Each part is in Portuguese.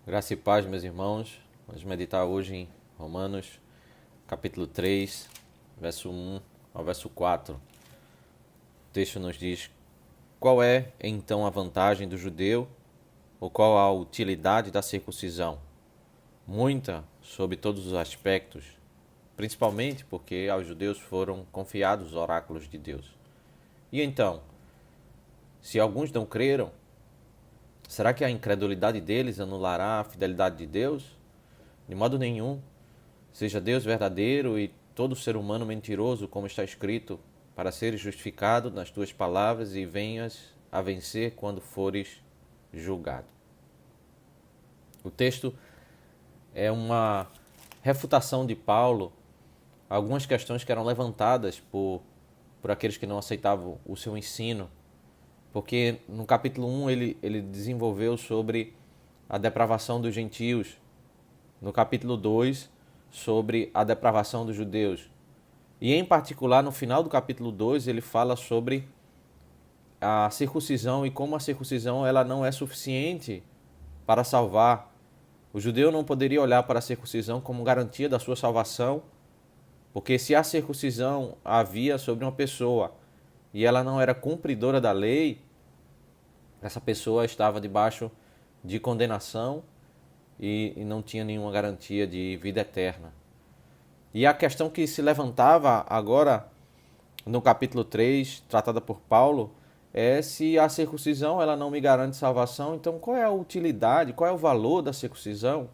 Graça e paz, meus irmãos. Vamos meditar hoje em Romanos, capítulo 3, verso 1 ao verso 4. O texto nos diz: Qual é, então, a vantagem do judeu, ou qual a utilidade da circuncisão? Muita, sob todos os aspectos, principalmente porque aos judeus foram confiados os oráculos de Deus. E então, se alguns não creram, será que a incredulidade deles anulará a fidelidade de Deus? De modo nenhum. Seja Deus verdadeiro e todo ser humano mentiroso, como está escrito, para seres justificado nas tuas palavras e venhas a vencer quando fores julgado. O texto é uma refutação de Paulo a algumas questões que eram levantadas por aqueles que não aceitavam o seu ensino. Porque no capítulo 1 ele desenvolveu sobre a depravação dos gentios. No capítulo 2, sobre a depravação dos judeus. E em particular, no final do capítulo 2, ele fala sobre a circuncisão e como a circuncisão ela não é suficiente para salvar. O judeu não poderia olhar para a circuncisão como garantia da sua salvação, porque se a circuncisão havia sobre uma pessoa e ela não era cumpridora da lei, essa pessoa estava debaixo de condenação e não tinha nenhuma garantia de vida eterna. E a questão que se levantava agora no capítulo 3, tratada por Paulo, é se a circuncisão ela não me garante salvação, então qual é a utilidade, qual é o valor da circuncisão?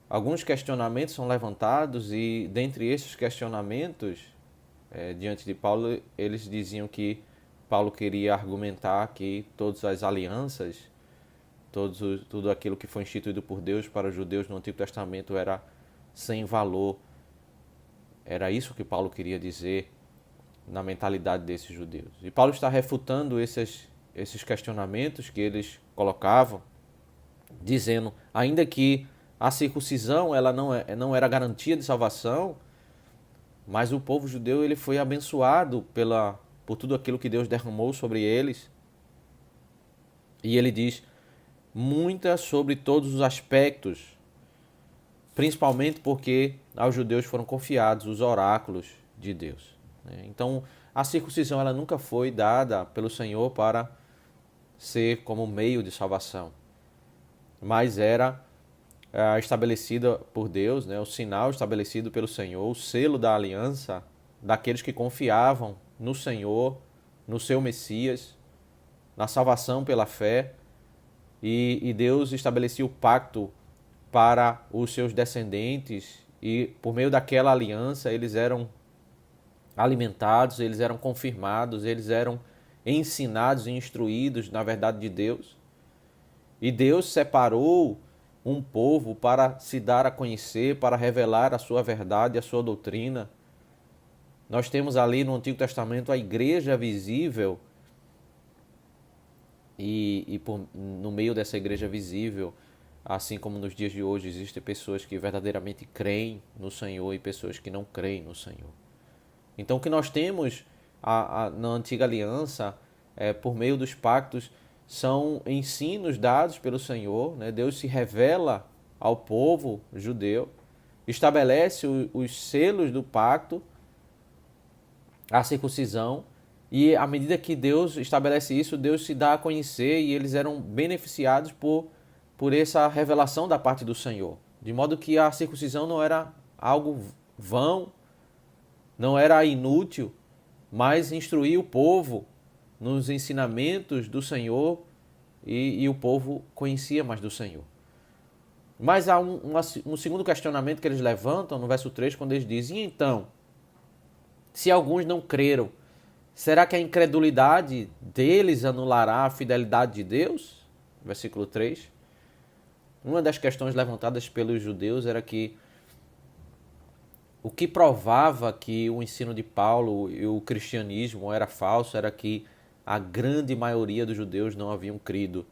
Alguns questionamentos são levantados e dentre esses questionamentos, diante de Paulo, eles diziam que Paulo queria argumentar que todas as alianças, tudo aquilo que foi instituído por Deus para os judeus no Antigo Testamento era sem valor. Era isso que Paulo queria dizer na mentalidade desses judeus. E Paulo está refutando esses questionamentos que eles colocavam, dizendo, ainda que a circuncisão ela não era garantia de salvação, mas o povo judeu ele foi abençoado por tudo aquilo que Deus derramou sobre eles. E ele diz, muita sobre todos os aspectos, principalmente porque aos judeus foram confiados os oráculos de Deus. Então, a circuncisão ela nunca foi dada pelo Senhor para ser como meio de salvação, mas era estabelecida por Deus, o sinal estabelecido pelo Senhor, o selo da aliança daqueles que confiavam no Senhor, no seu Messias, na salvação pela fé, e Deus estabelecia o pacto para os seus descendentes e por meio daquela aliança eles eram alimentados, eles eram confirmados, eles eram ensinados e instruídos na verdade de Deus. E Deus separou um povo para se dar a conhecer, para revelar a sua verdade, a sua doutrina. Nós temos ali no Antigo Testamento a igreja visível no meio dessa igreja visível, assim como nos dias de hoje, existem pessoas que verdadeiramente creem no Senhor e pessoas que não creem no Senhor. Então, o que nós temos na antiga aliança, por meio dos pactos, são ensinos dados pelo Senhor. Deus se revela ao povo judeu, estabelece os selos do pacto, a circuncisão, e à medida que Deus estabelece isso, Deus se dá a conhecer e eles eram beneficiados por essa revelação da parte do Senhor. De modo que a circuncisão não era algo vão, não era inútil, mas instruía o povo nos ensinamentos do Senhor e o povo conhecia mais do Senhor. Mas há um segundo questionamento que eles levantam no verso 3, quando eles dizem, e então, se alguns não creram, será que a incredulidade deles anulará a fidelidade de Deus? Versículo 3. Uma das questões levantadas pelos judeus era que o que provava que o ensino de Paulo e o cristianismo era falso era que a grande maioria dos judeus não haviam crido.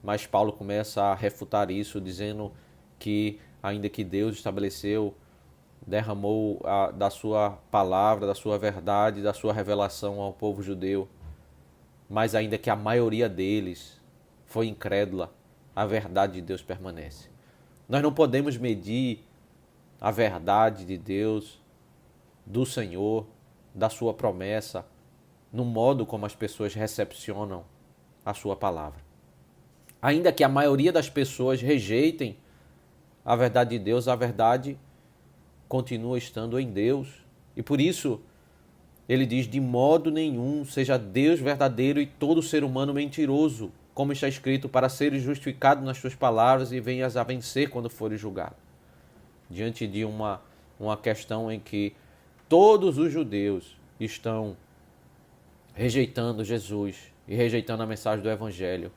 Mas Paulo começa a refutar isso, dizendo que ainda que Deus estabeleceu, derramou da sua palavra, da sua verdade, da sua revelação ao povo judeu, mas ainda que a maioria deles foi incrédula, a verdade de Deus permanece. Nós não podemos medir a verdade de Deus, do Senhor, da sua promessa, no modo como as pessoas recepcionam a sua palavra. Ainda que a maioria das pessoas rejeitem a verdade de Deus, a verdade continua estando em Deus. E por isso, ele diz, de modo nenhum seja Deus verdadeiro e todo ser humano mentiroso, como está escrito, para seres justificado nas tuas palavras e venhas a vencer quando fores julgado. Diante de uma questão em que todos os judeus estão rejeitando Jesus e rejeitando a mensagem do Evangelho,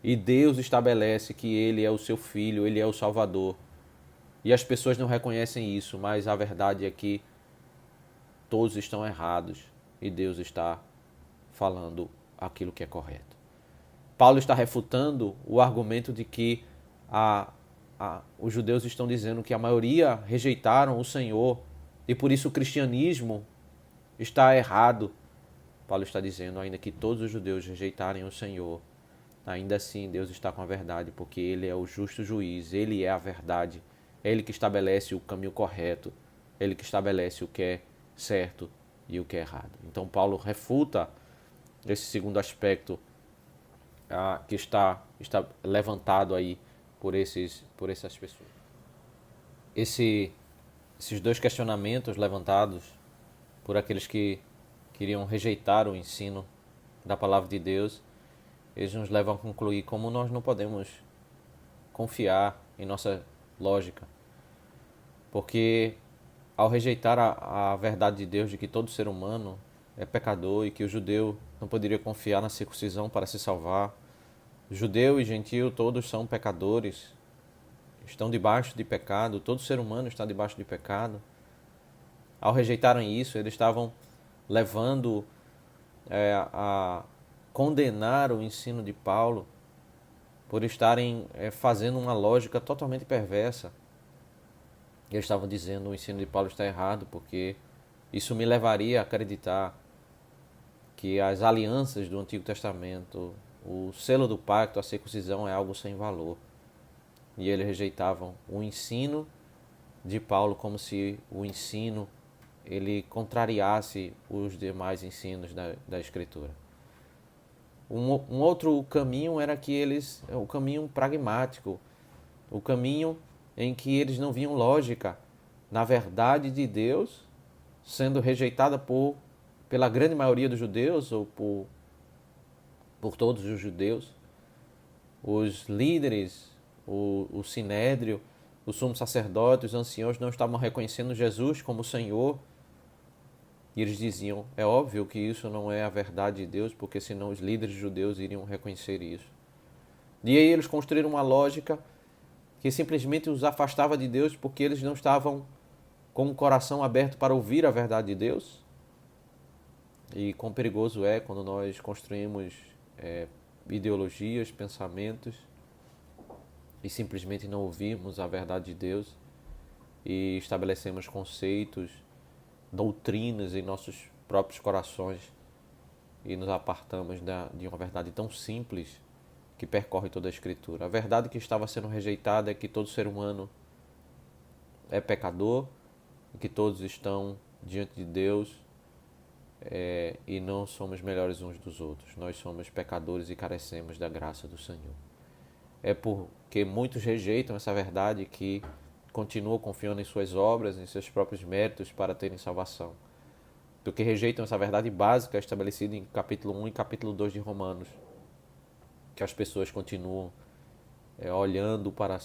e Deus estabelece que Ele é o seu Filho, Ele é o Salvador, e as pessoas não reconhecem isso, mas a verdade é que todos estão errados e Deus está falando aquilo que é correto. Paulo está refutando o argumento de que os judeus estão dizendo que a maioria rejeitaram o Senhor e por isso o cristianismo está errado. Paulo está dizendo, ainda que todos os judeus rejeitarem o Senhor, ainda assim Deus está com a verdade, porque Ele é o justo juiz, Ele é a verdade, é Ele que estabelece o caminho correto, Ele que estabelece o que é certo e o que é errado. Então Paulo refuta esse segundo aspecto que está levantado aí por essas pessoas. Esses dois questionamentos levantados por aqueles que queriam rejeitar o ensino da palavra de Deus, eles nos levam a concluir como nós não podemos confiar em nossa lógica. Porque ao rejeitar a verdade de Deus de que todo ser humano é pecador e que o judeu não poderia confiar na circuncisão para se salvar, judeu e gentio todos são pecadores, estão debaixo de pecado, todo ser humano está debaixo de pecado. Ao rejeitarem isso, eles estavam levando a condenar o ensino de Paulo por estarem fazendo uma lógica totalmente perversa. Eles estavam dizendo o ensino de Paulo está errado porque isso me levaria a acreditar que as alianças do Antigo Testamento, o selo do pacto, a circuncisão é algo sem valor. E eles rejeitavam o ensino de Paulo como se o ensino ele contrariasse os demais ensinos da Escritura. Um outro caminho era o caminho pragmático, o caminho em que eles não viam lógica na verdade de Deus sendo rejeitada pela grande maioria dos judeus ou por todos os judeus. Os líderes, o sinédrio, o sumo sacerdote, os anciãos não estavam reconhecendo Jesus como Senhor. E eles diziam, é óbvio que isso não é a verdade de Deus, porque senão os líderes judeus iriam reconhecer isso. E aí eles construíram uma lógica que simplesmente os afastava de Deus porque eles não estavam com o coração aberto para ouvir a verdade de Deus. E quão perigoso é quando nós construímos ideologias, pensamentos e simplesmente não ouvimos a verdade de Deus e estabelecemos conceitos, doutrinas em nossos próprios corações e nos apartamos de uma verdade tão simples que percorre toda a Escritura. A verdade que estava sendo rejeitada é que todo ser humano é pecador, que todos estão diante de Deus e não somos melhores uns dos outros. Nós somos pecadores e carecemos da graça do Senhor. É porque muitos rejeitam essa verdade que continuam confiando em suas obras, em seus próprios méritos para terem salvação. Do que rejeitam essa verdade básica estabelecida em capítulo 1 e capítulo 2 de Romanos. Que as pessoas continuam olhando para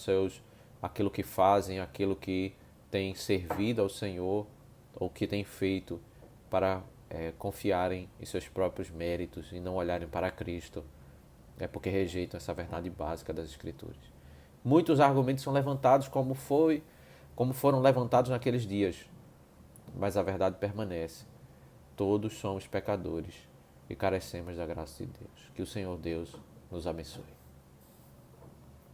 aquilo que fazem, aquilo que tem servido ao Senhor ou que tem feito para confiarem em seus próprios méritos e não olharem para Cristo. É porque rejeitam essa verdade básica das Escrituras. Muitos argumentos são levantados como foram levantados naqueles dias, mas a verdade permanece. Todos somos pecadores e carecemos da graça de Deus. Que o Senhor Deus nos abençoe.